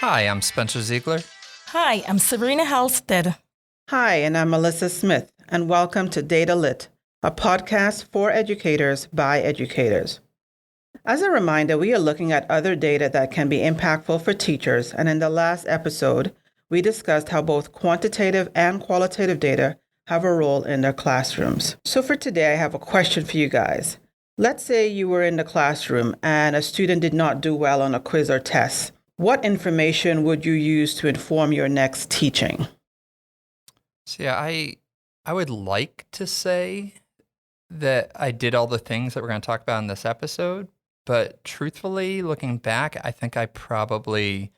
Hi, I'm Spencer Ziegler. Hi, I'm Serena Halstead. Hi, and I'm Mellisa Smith, and welcome to Data Lit, a podcast for educators by educators. As a reminder, we are looking at other data that can be impactful for teachers, and in the last episode, we discussed how both quantitative and qualitative data have a role in their classrooms. So for today, I have a question for you guys. Let's say you were in the classroom and a student did not do well on a quiz or test. What information would you use to inform your next teaching? So yeah, I would like to say that I did all the things that we're going to talk about in this episode, but truthfully, looking back, I think I probably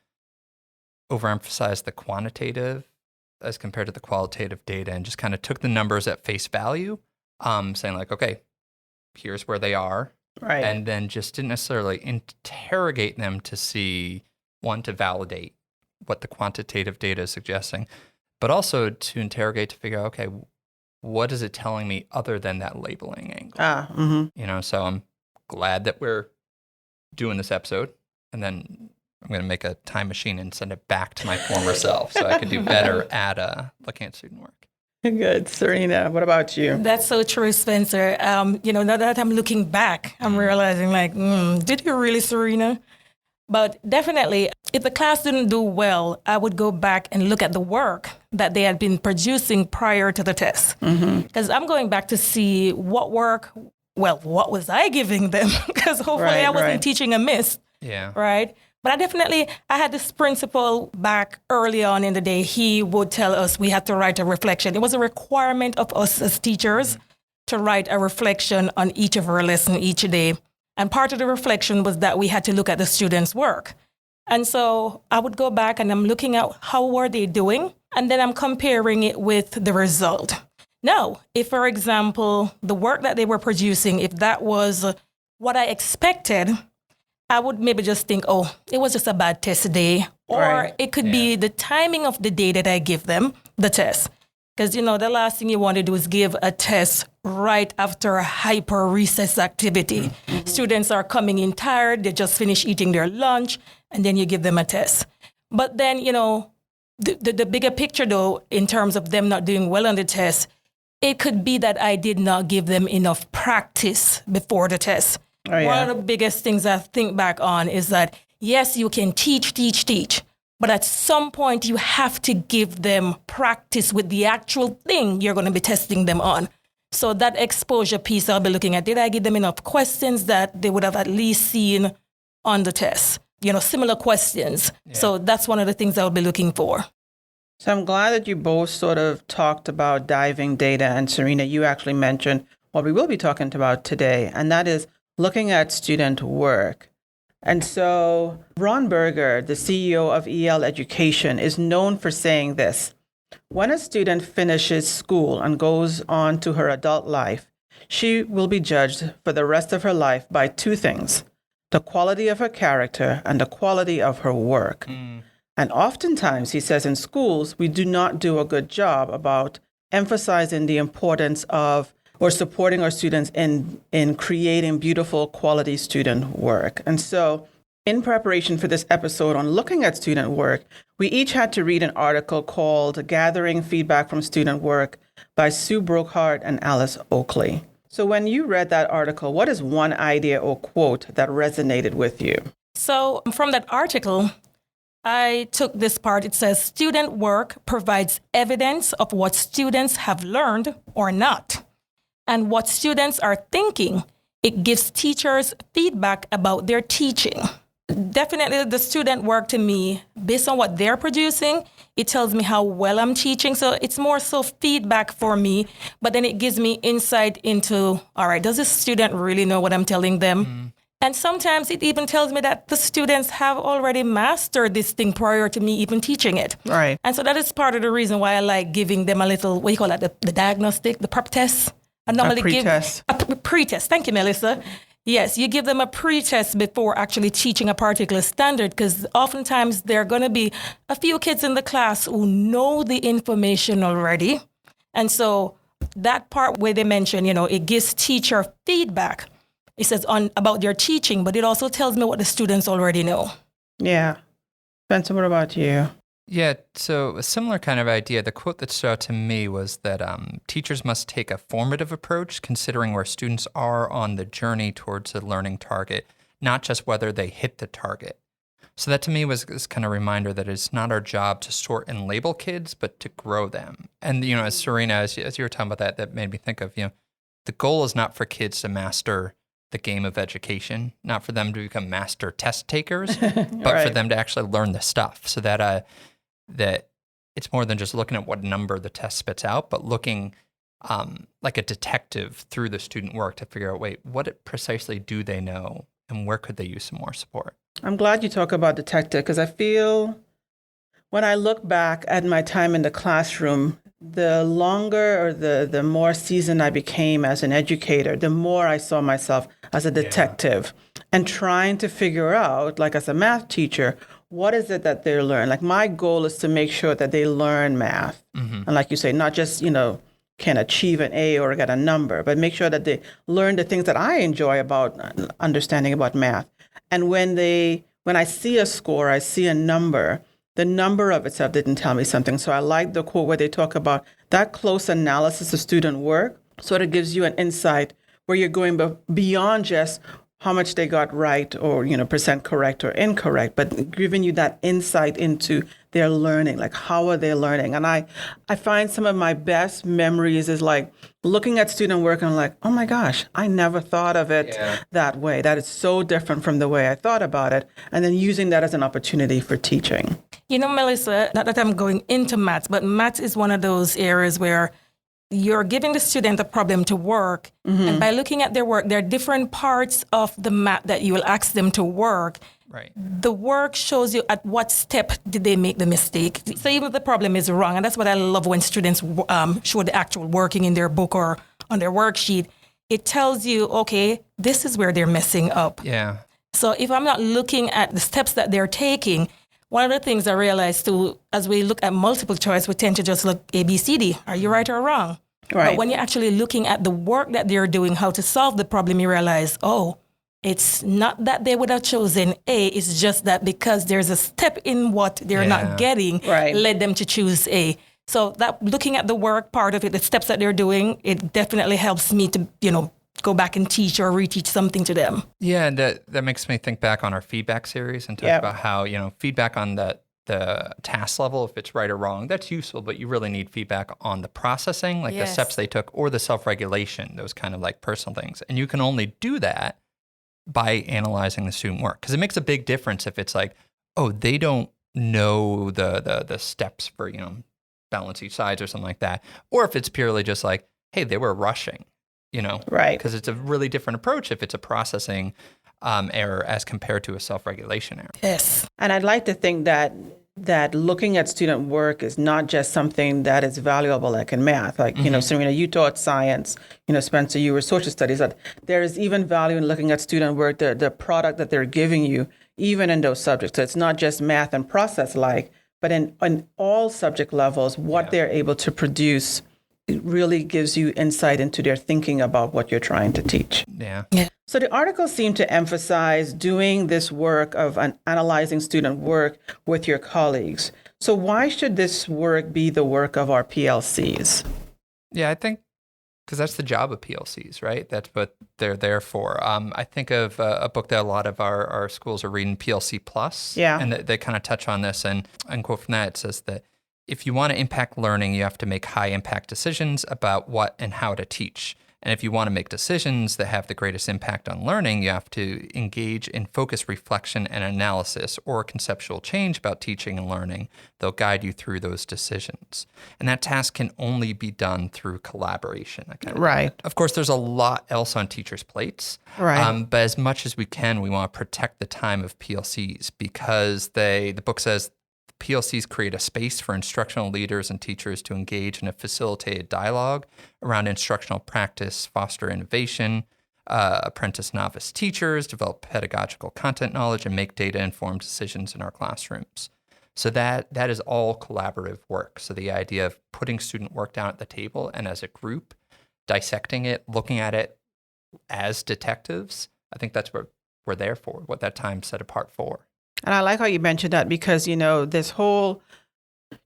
overemphasized the quantitative as compared to the qualitative data and just kind of took the numbers at face value, saying like, okay, here's where they are. Right. And then just didn't necessarily interrogate them to see, one, to validate what the quantitative data is suggesting, but also to interrogate to figure out, okay, what is it telling me other than that labeling angle? So I'm glad that we're doing this episode, and then I'm going to make a time machine and send it back to my former self so I can do better at looking at student work. Good. Serena, what about you? That's so true, Spencer. Now that I'm looking back, I'm realizing did you really, Serena? But definitely, if the class didn't do well, I would go back and look at the work that they had been producing prior to the test. Because I'm going back to see what was I giving them? Because hopefully I wasn't teaching amiss. Yeah. Right? But I had this principal back early on in the day. He would tell us we had to write a reflection. It was a requirement of us as teachers to write a reflection on each of our lessons each day. And part of the reflection was that we had to look at the students' work. And so I would go back and I'm looking at how were they doing, and then I'm comparing it with the result. Now, if, for example, the work that they were producing, if that was what I expected, I would maybe just think, oh, it was just a bad test day. Or it could be the timing of the day that I give them the test. Because, the last thing you want to do is give a test right after a hyper recess activity. Students are coming in tired, they just finished eating their lunch, and then you give them a test. But then, the bigger picture, though, in terms of them not doing well on the test, it could be that I did not give them enough practice before the test. One of the biggest things I think back on is that, yes, you can teach, but at some point you have to give them practice with the actual thing you're going to be testing them on. So that exposure piece I'll be looking at, did I give them enough questions that they would have at least seen on the test? Similar questions. Yeah. So that's one of the things I'll be looking for. So I'm glad that you both sort of talked about diving data, and Serena, you actually mentioned what we will be talking about today, and that is looking at student work. And so Ron Berger, the CEO of EL Education, is known for saying this: when a student finishes school and goes on to her adult life, she will be judged for the rest of her life by two things: the quality of her character and the quality of her work. And oftentimes, he says, in schools, we do not do a good job about emphasizing the importance of or supporting our students in creating beautiful quality student work. And so in preparation for this episode on looking at student work, we each had to read an article called Gathering Feedback from Student Work by Sue Brookhart and Alice Oakley. So when you read that article, what is one idea or quote that resonated with you? So from that article, I took this part. It says, student work provides evidence of what students have learned or not, and what students are thinking. It gives teachers feedback about their teaching. Definitely the student work to me, based on what they're producing, it tells me how well I'm teaching. So it's more so feedback for me, but then it gives me insight into, all right, does this student really know what I'm telling them? And sometimes it even tells me that the students have already mastered this thing prior to me even teaching it. Right. And so that is part of the reason why I like giving them a little, what do you call that, the diagnostic, the prep test? I normally give a pre-test. Thank you, Mellisa. Yes, you give them a pre-test before actually teaching a particular standard, because oftentimes there are going to be a few kids in the class who know the information already. And so that part where they mention, it gives teacher feedback. It says about their teaching, but it also tells me what the students already know. Yeah. Spencer, what about you? Yeah, so a similar kind of idea. The quote that stood out to me was that teachers must take a formative approach, considering where students are on the journey towards a learning target, not just whether they hit the target. So that to me was this kind of reminder that it's not our job to sort and label kids, but to grow them. And, as Serena, as you were talking about that, that made me think of, the goal is not for kids to master the game of education, not for them to become master test takers, but for them to actually learn the stuff so that it's more than just looking at what number the test spits out, but looking like a detective through the student work to figure out, wait, what precisely do they know and where could they use some more support? I'm glad you talk about detective because I feel when I look back at my time in the classroom, the longer or the more seasoned I became as an educator, the more I saw myself as a detective and trying to figure out, like as a math teacher, what is it that they learn? Like my goal is to make sure that they learn math. And like you say, not just, can achieve an A or get a number, but make sure that they learn the things that I enjoy about understanding about math. And when I see a score, I see a number, the number of itself didn't tell me something. So I like the quote where they talk about that close analysis of student work sort of gives you an insight where you're going beyond just how much they got right or, percent correct or incorrect, but giving you that insight into their learning, like how are they learning? And I find some of my best memories is like looking at student work and I'm like, oh my gosh, I never thought of it that way. That is so different from the way I thought about it. And then using that as an opportunity for teaching. Mellisa, not that I'm going into maths, but maths is one of those areas where you're giving the student a problem to work. And by looking at their work, there are different parts of the math that you will ask them to work. Right. The work shows you at what step did they make the mistake. So even if the problem is wrong, and that's what I love when students show the actual working in their book or on their worksheet, it tells you, okay, this is where they're messing up. Yeah. So if I'm not looking at the steps that they're taking, one of the things I realized too, as we look at multiple choice, we tend to just look A, B, C, D. Are you right or wrong? Right. But when you're actually looking at the work that they're doing, how to solve the problem, you realize, oh, it's not that they would have chosen A. It's just that because there's a step in what they're not getting, led them to choose A. So that looking at the work part of it, the steps that they're doing, it definitely helps me to, go back and teach or reteach something to them. Yeah, and that makes me think back on our feedback series and talk about how, feedback on the task level, if it's right or wrong, that's useful, but you really need feedback on the processing, like the steps they took, or the self-regulation, those kind of like personal things. And you can only do that by analyzing the student work, because it makes a big difference if it's like, oh, they don't know the steps for, balance each sides or something like that. Or if it's purely just like, hey, they were rushing. Right. Because it's a really different approach if it's a processing error as compared to a self-regulation error. Yes. And I'd like to think that looking at student work is not just something that is valuable like in math. Like, Serena, you taught science, Spencer, you were social studies. That there is even value in looking at student work, the product that they're giving you, even in those subjects. So it's not just math and process like, but in all subject levels, what they're able to produce. It really gives you insight into their thinking about what you're trying to teach. Yeah. So the article seemed to emphasize doing this work of analyzing student work with your colleagues. So why should this work be the work of our PLCs? Yeah, I think because that's the job of PLCs, right? That's what they're there for. I think of a book that a lot of our schools are reading, PLC Plus. Yeah. And they kind of touch on this. And quote from that, it says that if you want to impact learning, you have to make high impact decisions about what and how to teach. And if you want to make decisions that have the greatest impact on learning, you have to engage in focused reflection and analysis or conceptual change about teaching and learning. They'll guide you through those decisions. And that task can only be done through collaboration. That kind of Right. Of course, there's a lot else on teachers' plates. Right. But as much as we can, we want to protect the time of PLCs because the book says PLCs create a space for instructional leaders and teachers to engage in a facilitated dialogue around instructional practice, foster innovation, apprentice novice teachers, develop pedagogical content knowledge, and make data-informed decisions in our classrooms. So that is all collaborative work. So the idea of putting student work down at the table and as a group, dissecting it, looking at it as detectives, I think that's what we're there for, what that time's set apart for. And I like how you mentioned that because, this whole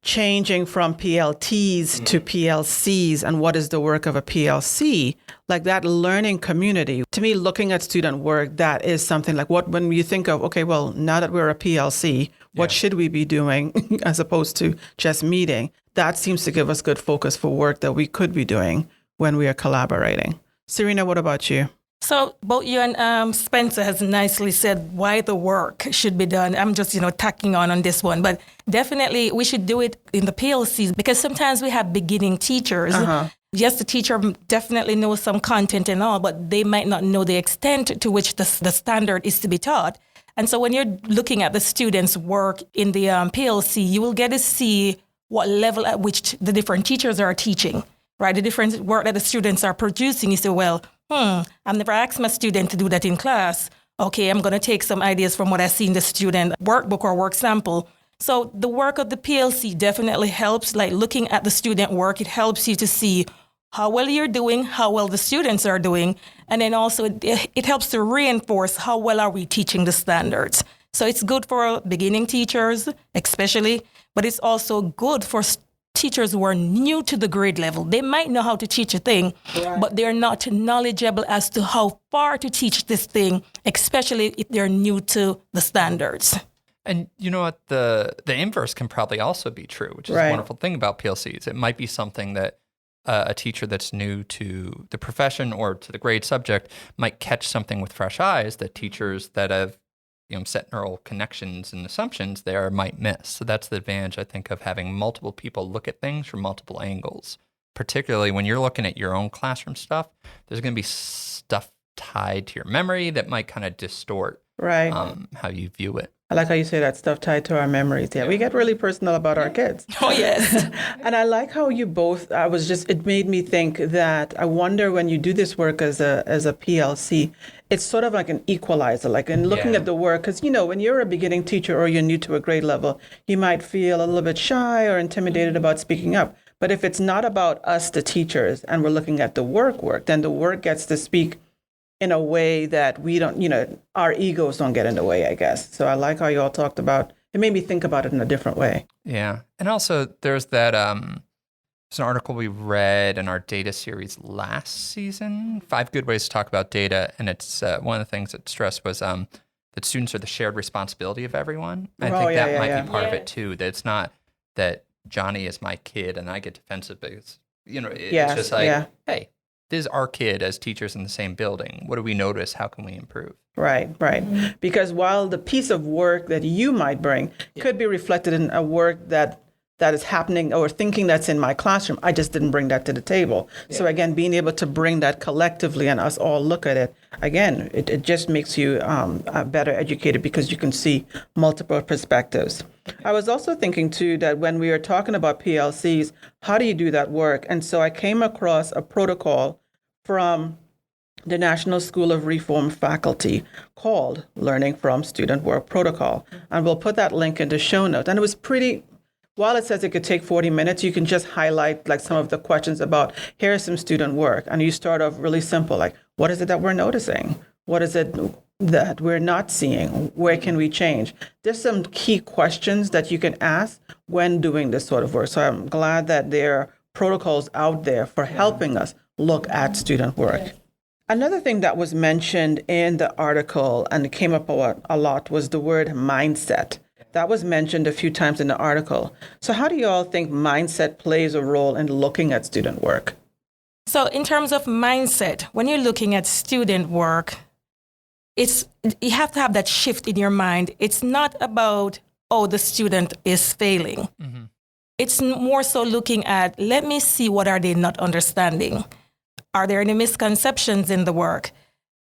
changing from PLTs to PLCs and what is the work of a PLC, like that learning community. To me, looking at student work, that is something like when you think of, okay, well, now that we're a PLC, what should we be doing as opposed to just meeting? That seems to give us good focus for work that we could be doing when we are collaborating. Serena, what about you? So both you and Spencer has nicely said why the work should be done. I'm just, tacking on this one. But definitely we should do it in the PLCs because sometimes we have beginning teachers. Yes, the teacher definitely knows some content and all, but they might not know the extent to which the standard is to be taught. And so when you're looking at the students' work in the PLC, you will get to see what level at which the different teachers are teaching, right? The different work that the students are producing. You say, well, I've never asked my student to do that in class. Okay, I'm going to take some ideas from what I see in the student workbook or work sample. So the work of the PLC definitely helps, like looking at the student work, it helps you to see how well you're doing, how well the students are doing, and then also it helps to reinforce how well are we teaching the standards. So it's good for beginning teachers, especially, but it's also good for teachers who are new to the grade level. They might know how to teach a thing, but they're not knowledgeable as to how far to teach this thing, especially if they're new to the standards. And you know what? The inverse can probably also be true, which is a wonderful thing about PLCs. It might be something that a teacher that's new to the profession or to the grade subject might catch something with fresh eyes that teachers that have set neural connections and assumptions there might miss. So that's the advantage, I think, of having multiple people look at things from multiple angles. Particularly when you're looking at your own classroom stuff, there's going to be stuff tied to your memory that might kind of distort how you view it. I like how you say that stuff tied to our memories. Yeah, we get really personal about our kids. Oh, yes. And I like how you both, it made me think that I wonder when you do this work as a PLC, it's sort of like an equalizer, like in looking at the work, because, when you're a beginning teacher or you're new to a grade level, you might feel a little bit shy or intimidated about speaking up. But if it's not about us, the teachers, and we're looking at the work, then the work gets to speak in a way that we don't, our egos don't get in the way, I guess. So I like how you all talked about, it made me think about it in a different way. Yeah. And also there's that, there's an article we read in our data series last season, 5 Good Ways to Talk About Data. And it's one of the things it stressed was that students are the shared responsibility of everyone. I think that might be part of it too, that it's not that Johnny is my kid and I get defensive because, it's just like, hey, this is our kid as teachers in the same building. What do we notice? How can we improve? Right. Because while the piece of work that you might bring could be reflected in a work that is happening or thinking that's in my classroom, I just didn't bring that to the table. Yeah. So again, being able to bring that collectively and us all look at it, again, it just makes you better educated because you can see multiple perspectives. I was also thinking too that when we are talking about PLCs, how do you do that work? And so I came across a protocol from the National School of Reform faculty called Learning from Student Work Protocol. And we'll put that link in the show notes. And it was pretty, while it says it could take 40 minutes, you can just highlight like some of the questions about, here's some student work. And you start off really simple, like, what is it that we're noticing? What is it that we're not seeing? Where can we change? There's some key questions that you can ask when doing this sort of work. So I'm glad that there are protocols out there for helping us look at student work. Another thing that was mentioned in the article and came up a lot was the word mindset. That was mentioned a few times in the article. So how do you all think mindset plays a role in looking at student work? So in terms of mindset, when you're looking at student work, you have to have that shift in your mind. It's not about, the student is failing. Mm-hmm. It's more so looking at, let me see what are they not understanding. Are there any misconceptions in the work?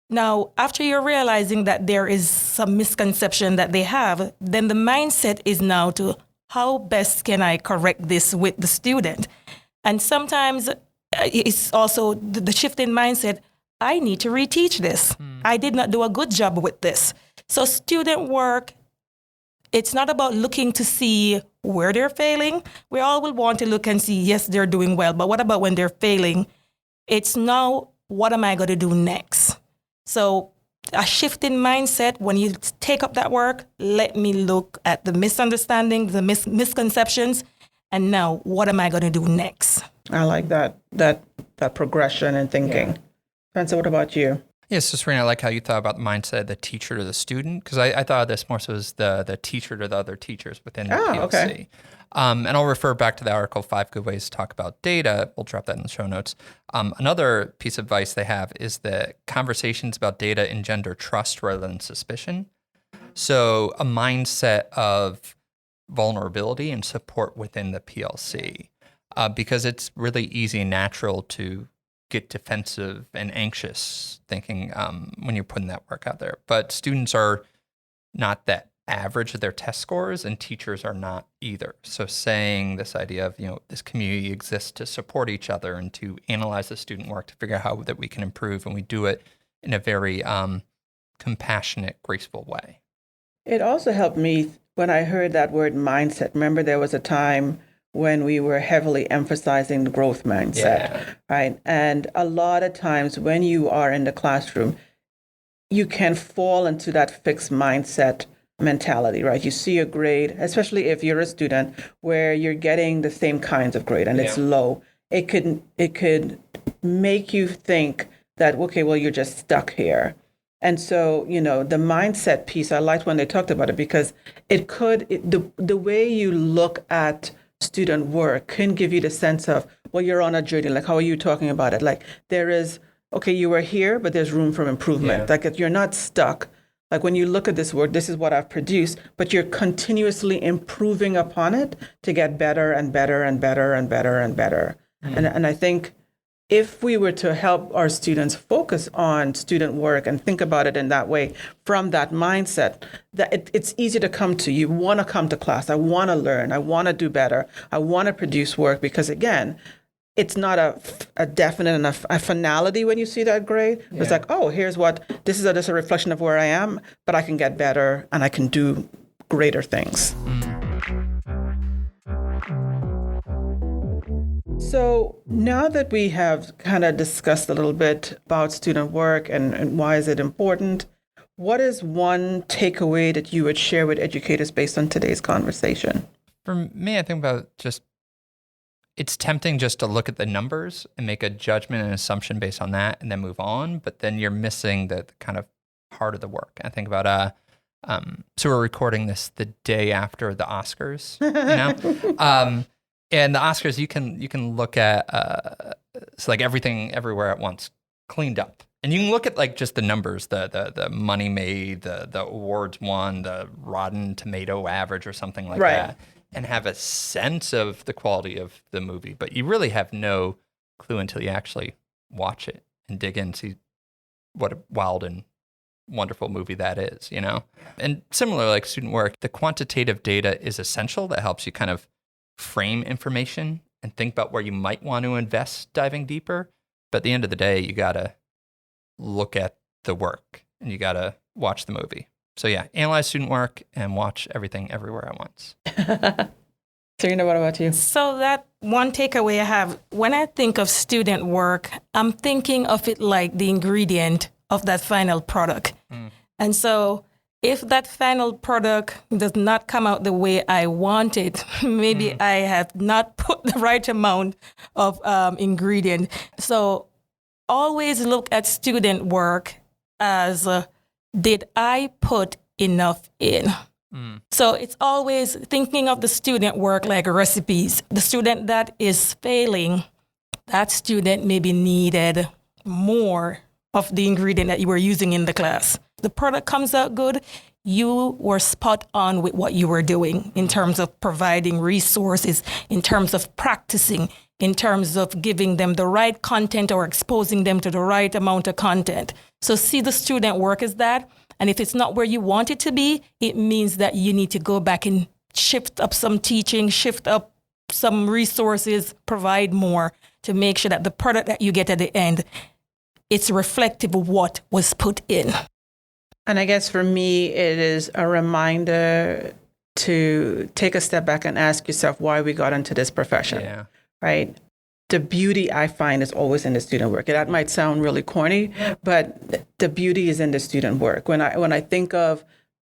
Now, after you're realizing that there is some misconception that they have, then the mindset is now to how best can I correct this with the student? And sometimes it's also the shift in mindset. I need to reteach this. I did not do a good job with this. So student work, it's not about looking to see where they're failing. We all will want to look and see, yes, they're doing well. But what about when they're failing? It's now, what am I going to do next? So a shift in mindset. When you take up that work, let me look at the misunderstanding, the misconceptions, and now what am I going to do next? I like that progression in thinking. Spencer, what about you? Yes, so Serena, I like how you thought about the mindset of the teacher to the student, because I thought of this more so as the teacher to the other teachers within the PLC. Okay. And I'll refer back to the article, 5 Good Ways to Talk About Data. We'll drop that in the show notes. Another piece of advice they have is that conversations about data engender trust rather than suspicion. So a mindset of vulnerability and support within the PLC, because it's really easy and natural to get defensive and anxious thinking when you're putting that work out there. But students are not that average of their test scores, and teachers are not either. So saying this idea of, this community exists to support each other and to analyze the student work to figure out how that we can improve, and we do it in a very compassionate, graceful way. It also helped me when I heard that word mindset. Remember, there was a time when we were heavily emphasizing the growth mindset, right? And a lot of times when you are in the classroom, you can fall into that fixed mindset mentality, right? You see a grade, especially if you're a student where you're getting the same kinds of grade and it's low. It could make you think that, okay, well, you're just stuck here. And so, the mindset piece, I liked when they talked about it, because the way you look at student work can give you the sense of, well, you're on a journey. Like, how are you talking about it? Like, there is, okay, you were here, but there's room for improvement. Like, you're not stuck. Like, when you look at this work, this is what I've produced, but you're continuously improving upon it to get better and better and better and better and better. And I think if we were to help our students focus on student work and think about it in that way, from that mindset, that it's easy to come to. You want to come to class. I want to learn. I want to do better. I want to produce work, because, again, it's not a definite enough a finality when you see that grade. It's like, oh, this is just a reflection of where I am, but I can get better and I can do greater things. So now that we have kind of discussed a little bit about student work and why is it important, what is one takeaway that you would share with educators based on today's conversation? For me, I think about it's tempting just to look at the numbers and make a judgment and assumption based on that and then move on, but then you're missing the kind of heart of the work. I think about, so we're recording this the day after the Oscars, and the Oscars, you can look at it's like Everything Everywhere at Once cleaned up, and you can look at like just the numbers, the money made, the awards won, the Rotten Tomato average or something like that, and have a sense of the quality of the movie. But you really have no clue until you actually watch it and dig in, see what a wild and wonderful movie that is, And similar, like student work, the quantitative data is essential. That helps you kind of frame information and think about where you might want to invest diving deeper. But at the end of the day, you got to look at the work and you got to watch the movie. So analyze student work and watch Everything Everywhere at Once. Serena, what about you? So that one takeaway I have, when I think of student work, I'm thinking of it like the ingredient of that final product. And so if that final product does not come out the way I want it, maybe I have not put the right amount of ingredient. So always look at student work as, did I put enough in? So it's always thinking of the student work like recipes. The student that is failing, that student maybe needed more of the ingredient that you were using in the class. The product comes out good, you were spot on with what you were doing in terms of providing resources, in terms of practicing, in terms of giving them the right content or exposing them to the right amount of content. So see the student work as that. And if it's not where you want it to be, it means that you need to go back and shift up some teaching, shift up some resources, provide more to make sure that the product that you get at the end, it's reflective of what was put in. And I guess for me, it is a reminder to take a step back and ask yourself why we got into this profession, right? the beauty I find is always in the student work. That might sound really corny, but the beauty is in the student work. When I think of,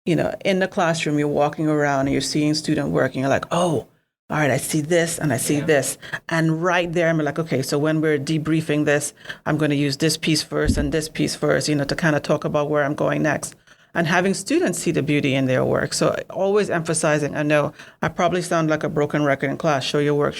in the classroom, you're walking around and you're seeing student work and you're like, oh, all right, I see this and I see this. And right there, I'm like, okay, so when we're debriefing this, I'm going to use this piece first and this piece first, to kind of talk about where I'm going next. And having students see the beauty in their work. So always emphasizing, I know I probably sound like a broken record in class, show your work,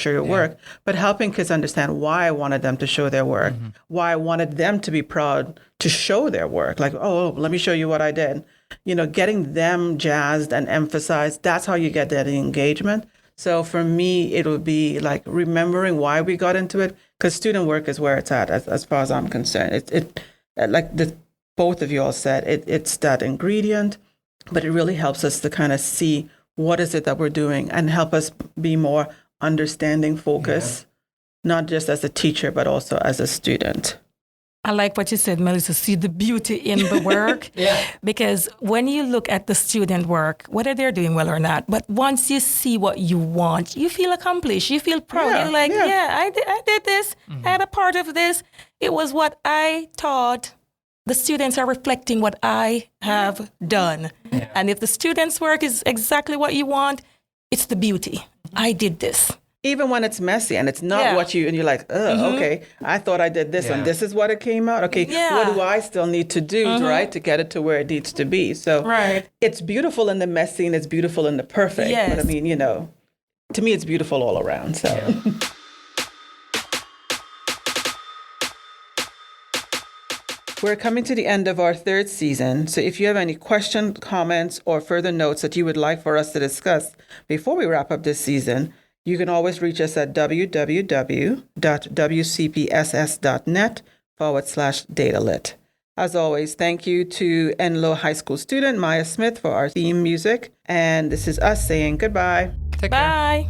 but helping kids understand why I wanted them to show their work, why I wanted them to be proud to show their work. Like, oh, let me show you what I did. Getting them jazzed and emphasized, that's how you get that engagement. So for me, it would be like remembering why we got into it, because student work is where it's at, as far as I'm concerned. It like both of you all said, it's that ingredient, but it really helps us to kind of see what is it that we're doing and help us be more understanding, focused, not just as a teacher, but also as a student. I like what you said, Mellisa, see the beauty in the work. Because when you look at the student work, whether they're doing well or not, but once you see what you want, you feel accomplished. You feel proud. You're like, I did this. I had a part of this. It was what I taught. The students are reflecting what I have done. And if the students' work is exactly what you want, it's the beauty. I did this. Even when it's messy and it's not what and you're like, okay, I thought I did this and this is what it came out. Okay, what do I still need to do, right, to get it to where it needs to be? So it's beautiful in the messy and it's beautiful in the perfect. But I mean, to me, it's beautiful all around. So. We're coming to the end of our third season, so if you have any questions, comments, or further notes that you would like for us to discuss before we wrap up this season, you can always reach us at www.wcpss.net/datalit. As always, thank you to Enloe High School student Maya Smith for our theme music, and this is us saying goodbye. Take care. Bye.